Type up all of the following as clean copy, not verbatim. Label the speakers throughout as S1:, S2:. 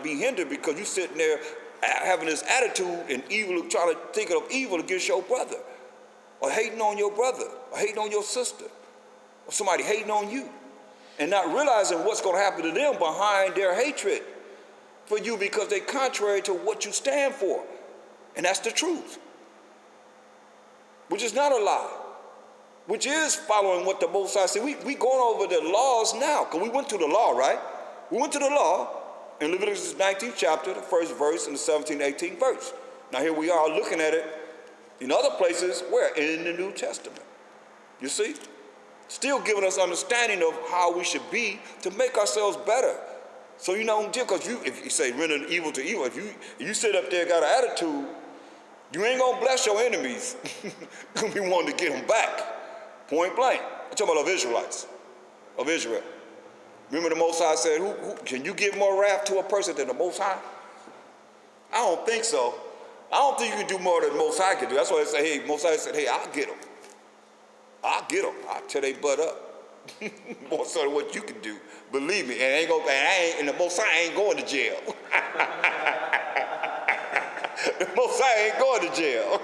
S1: be hindered because you're sitting there having this attitude and evil, trying to think of evil against your brother, or hating on your brother, or hating on your sister, or somebody hating on you, and not realizing what's going to happen to them behind their hatred for you because they're contrary to what you stand for. And that's the truth, which is not a lie, which is following what the Most High said. We going over the laws now, because we went to the law, right? We went to the law in Leviticus 19th chapter, the first verse, and the 17th, 18th verse. Now here we are looking at it in other places, where? In the New Testament. You see? Still giving us understanding of how we should be to make ourselves better. So you know, because if you say render evil to evil, if you sit up there and got an attitude, you ain't gonna bless your enemies. You're gonna be wanting to get them back. Point blank. I'm talking about of Israelites, of Israel. Remember the Most High said, who can you give more wrath to a person than the Most High? I don't think so. I don't think you can do more than the Most High can do. That's why they say, hey, Most High said, hey, I'll get them. I'll get them. I'll tear their butt up. More so than what you can do. Believe me, and the Most High ain't going to jail. The Most High ain't going to jail.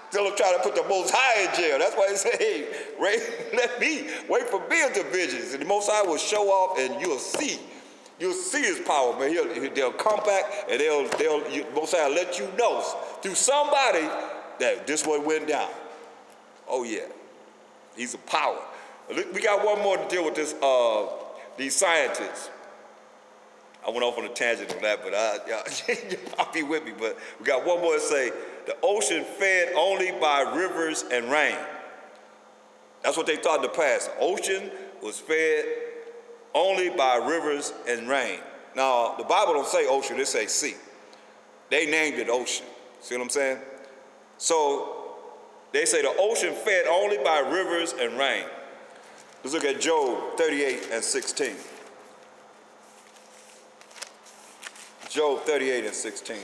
S1: Still trying to put the Most High in jail. That's why they say, hey, wait for me in divisions. And the Most High will show off, and you'll see his power, man. They'll come back, and Most High will let you know through somebody that this one went down. Oh yeah, he's a power. We got one more to deal with this. These scientists. I went off on a tangent on that, but I'll be with me. But we got one more to say. The ocean fed only by rivers and rain. That's what they thought in the past. The ocean was fed only by rivers and rain. Now, the Bible don't say ocean, it say sea. They named it ocean. See what I'm saying? So they say the ocean fed only by rivers and rain. Let's look at Job 38 and 16. Job 38 and 16.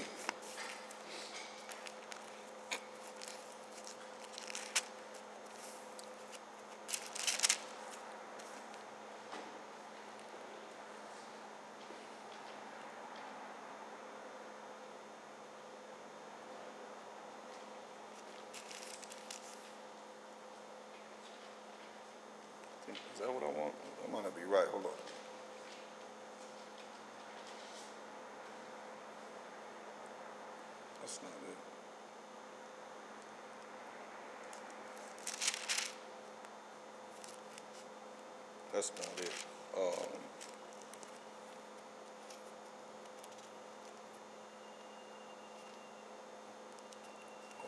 S1: Is that what I want? That might not be right. Hold on. That's not it. That's not it.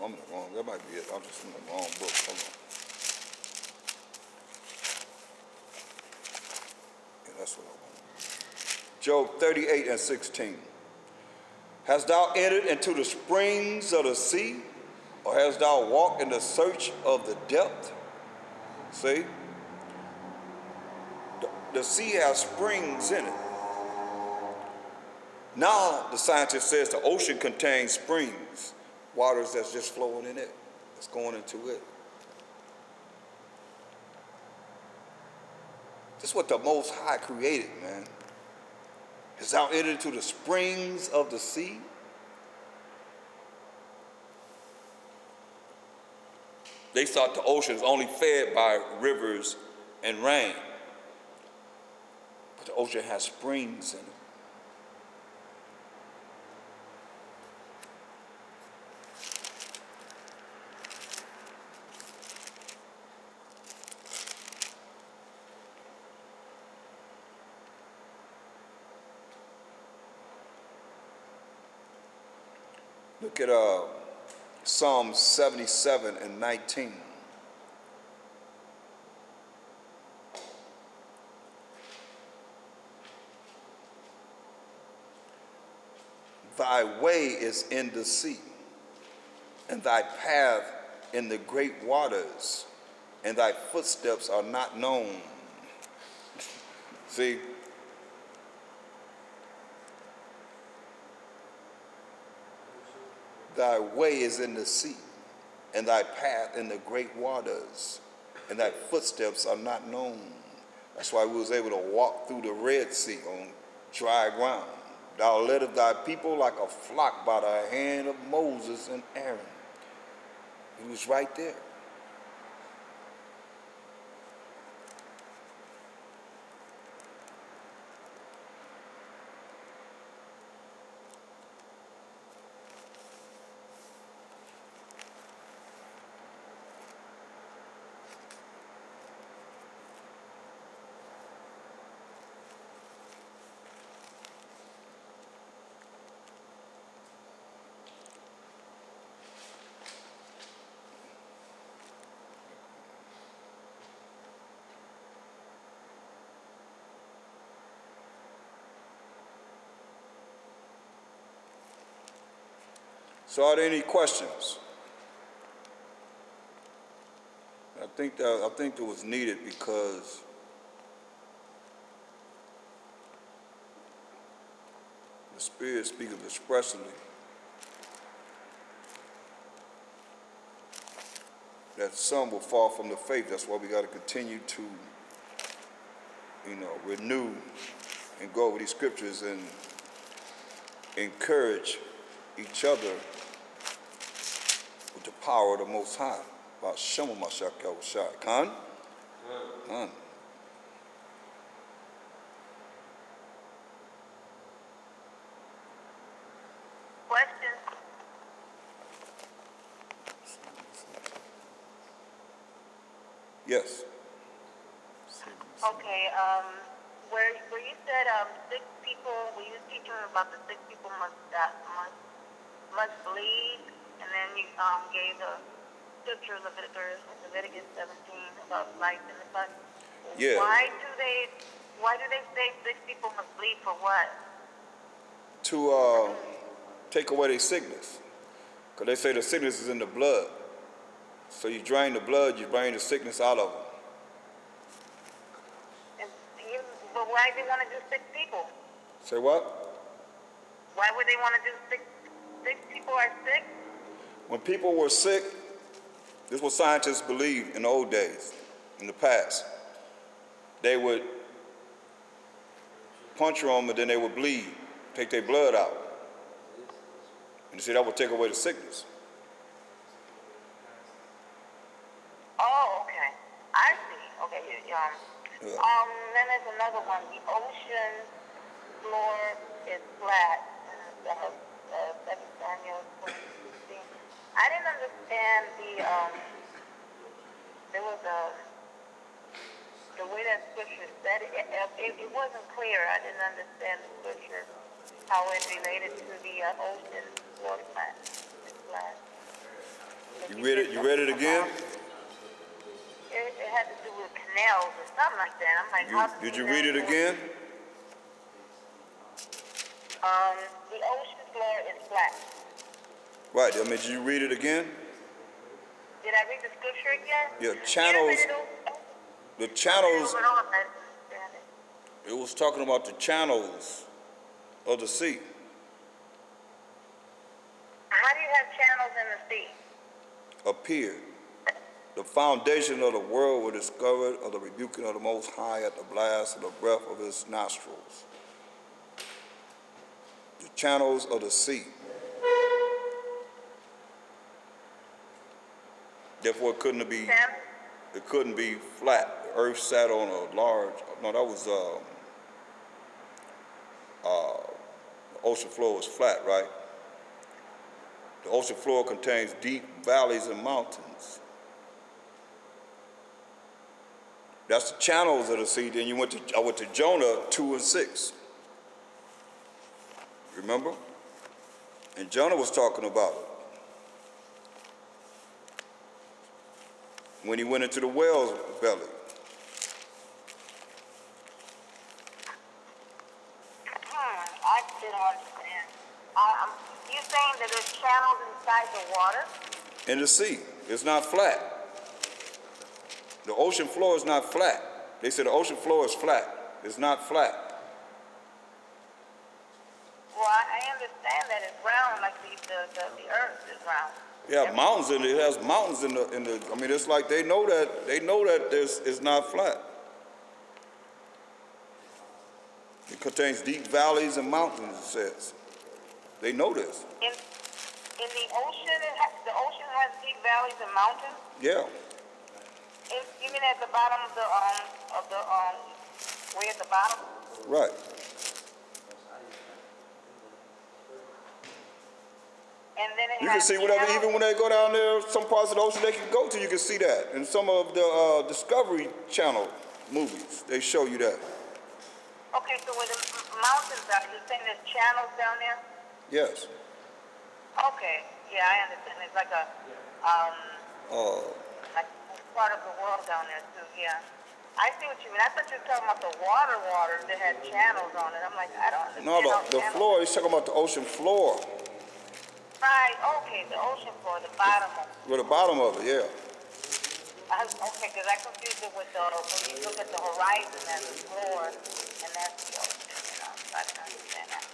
S1: I'm in the wrong. That might be it. I'm just in the wrong book. Hold on. Yeah, that's what I want. Job 38 and 16. Hast thou entered into the springs of the sea, or hast thou walked in the search of the depth? See? The sea has springs in it. Now the scientist says the ocean contains springs, waters that's just flowing in it, that's going into it. This is what the Most High created, man. Hast thou entered into the springs of the sea? They thought the ocean is only fed by rivers and rain. But the ocean has springs in it. Look at Psalm 77 and 19. Thy way is in the sea, and thy path in the great waters, and thy footsteps are not known. See? Thy way is in the sea, and thy path in the great waters, and thy footsteps are not known. That's why we was able to walk through the Red Sea on dry ground. Thou leddest thy people like a flock by the hand of Moses and Aaron. He was right there. So are there any questions? I think that was needed because the Spirit speaketh expressly that some will fall from the faith. That's why we got to continue to, renew and go over these scriptures and encourage each other with the power of the Most High. About Shema Mashak Yahushai. Khan? Khan.
S2: Question.
S1: Yes.
S2: Okay, where you said 6 people, were you teaching about the 6 people must bleed, and then you gave the scripture Leviticus 17 about life in the body.
S1: Yeah.
S2: Why do they say 6 people must bleed for what?
S1: To take away their sickness. Because they say the sickness is in the blood. So you drain the blood, you bring the sickness out of them.
S2: But why do they want to do 6 people?
S1: Say what?
S2: Why would they want to do 6 people are sick?
S1: When people were sick, this is what scientists believed in the old days, in the past. They would puncture them and then they would bleed, take their blood out. And they said that would take away the sickness.
S2: Oh, okay. I see. Okay, then there's another one. The ocean floor is flat. That's 7 Samuel 16. I didn't understand there was the way that scripture said it. It wasn't clear. I didn't understand the scripture, how it related to the ocean floor flat. It's flat.
S1: You read it again?
S2: It had to do with canals or something like that. I'm like,
S1: Did you read it again?
S2: The ocean floor is flat.
S1: Right, I mean, did you read it again?
S2: Did I read the scripture again?
S1: Yeah, channels. The channels, it was talking about the channels of the sea.
S2: How do you have channels in the sea?
S1: Appeared. The foundation of the world were discovered of the rebuking of the Most High at the blast of the breath of his nostrils. The channels of the sea. Therefore, it couldn't be flat. The earth sat on a large. No, that was the ocean floor was flat, right? The ocean floor contains deep valleys and mountains. That's the channels of the sea. Then I went to Jonah 2 and 6. Remember? And Jonah was talking about it. When he went into the whale's belly.
S2: I still don't understand. You're saying that there's channels inside the water?
S1: In the sea. It's not flat. The ocean floor is not flat. They said the ocean floor is flat. It's not flat.
S2: Well, I understand that it's round, like the earth is round.
S1: Yeah, mountains in it. It has mountains in the. I mean, it's like they know that it's not flat. contains deep valleys and mountains, it says. They know this.
S2: In the ocean, the ocean has deep valleys and mountains.
S1: Yeah,
S2: Even at the bottom of the way at the bottom.
S1: right.
S2: And then it
S1: You can
S2: has
S1: see whatever,
S2: channels.
S1: even when they go down there, some parts of the ocean they can go to, you can see that. In some of the Discovery Channel movies, they show you that.
S2: Okay, so where the mountains are, you're saying there's channels down there?
S1: Yes.
S2: Okay, yeah, I understand. It's like a, like part of the world down there too, yeah. I see what you mean. I thought you were talking about the water that had channels on it. I'm like, I don't understand.
S1: No,
S2: how
S1: the
S2: channels-
S1: floor, he's talking about the ocean floor.
S2: Right, okay, the ocean floor, the bottom of it.
S1: With the bottom of it, yeah.
S2: Okay, because I confused it with when you look at the horizon as the floor, and that's the ocean, so I didn't understand that.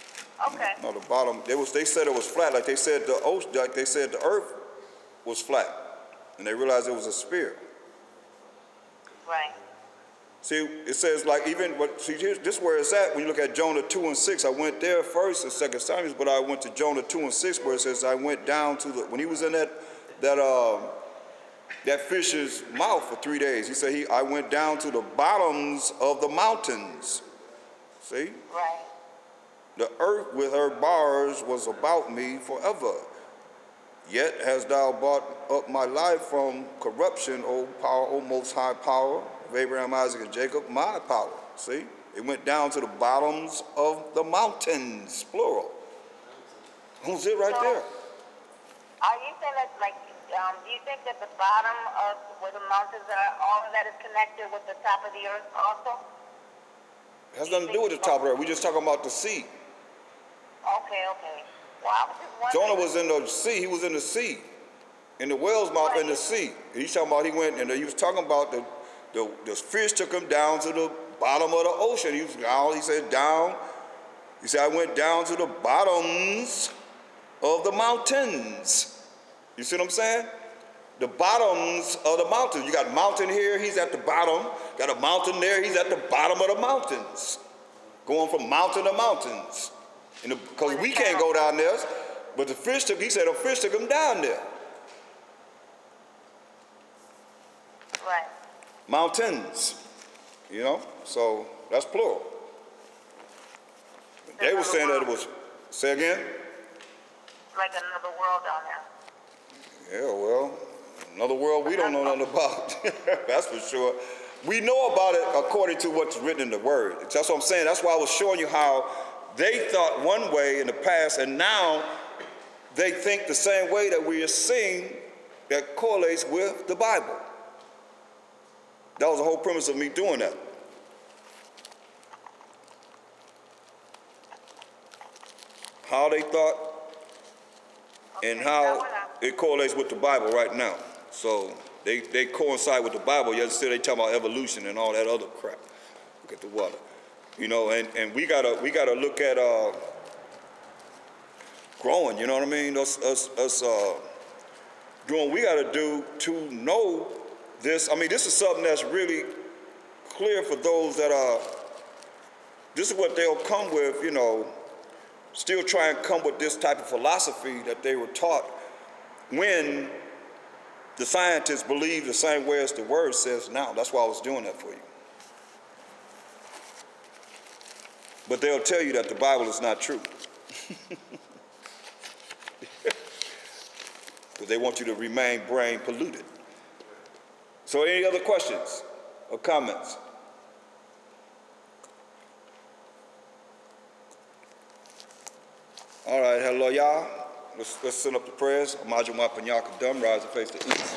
S2: Okay,
S1: No, the bottom, they said it was flat, like they said the ocean, like they said the earth was flat. And they realized it was a sphere.
S2: right.
S1: See, it says like even, see, this is where it's at when you look at Jonah 2 and 6. I went there first in 2 Samuel, but I went to Jonah 2 and 6 where it says I went down to when he was in that fish's mouth for 3 days. He said I went down to the bottoms of the mountains. See?
S2: Right.
S1: The earth with her bars was about me forever. Yet hast thou brought up my life from corruption, O power, O most high power of Abraham, Isaac, and Jacob, my power. See? It went down to the bottoms of the mountains, plural. Who's it right there?
S2: Are you saying that, like, do you think that the bottom of where the mountains are, all of that is connected with the top of the earth also?
S1: It has nothing to do with the top of the earth. We're just talking about the sea.
S2: Okay. Well, I was just
S1: Jonah
S2: wondering.
S1: was in the sea. He was in the sea. In the whale's mouth in the sea. And he's talking about he went, and he was talking about the fish took him down to the bottom of the ocean. He was down, he said down. He said, I went down to the bottoms of the mountains. You see what I'm saying? The bottoms of the mountains. You got a mountain here, he's at the bottom. Got a mountain there, he's at the bottom of the mountains. Going from mountain to mountains. Because we can't go down there. But he said the fish took him down there.
S2: Right.
S1: Mountains. You know? So that's plural. They were saying that it was, say again?
S2: Like another world down there.
S1: Yeah, well, another world we don't know nothing about. That's for sure. We know about it according to what's written in the Word. That's what I'm saying. That's why I was showing you how they thought one way in the past, and now they think the same way that we are seeing that correlates with the Bible. That was the whole premise of me doing that. How they thought and how it correlates with the Bible right now. So they coincide with the Bible, yet still they talk about evolution and all that other crap. Look at the water. You know, and we gotta look at growing, you know what I mean? Us doing what we gotta do to know this. I mean, this is something that's really clear for those that are, this is what they'll come with, you know, still try and come with this type of philosophy that they were taught when the scientists believe the same way as the Word says now. That's why I was doing that for you. But they'll tell you that the Bible is not true. Because they want you to remain brain polluted. So any other questions or comments? All right, hello y'all. Let's send up the prayers. Amaju Mapanyaka Dum, rise and face the east.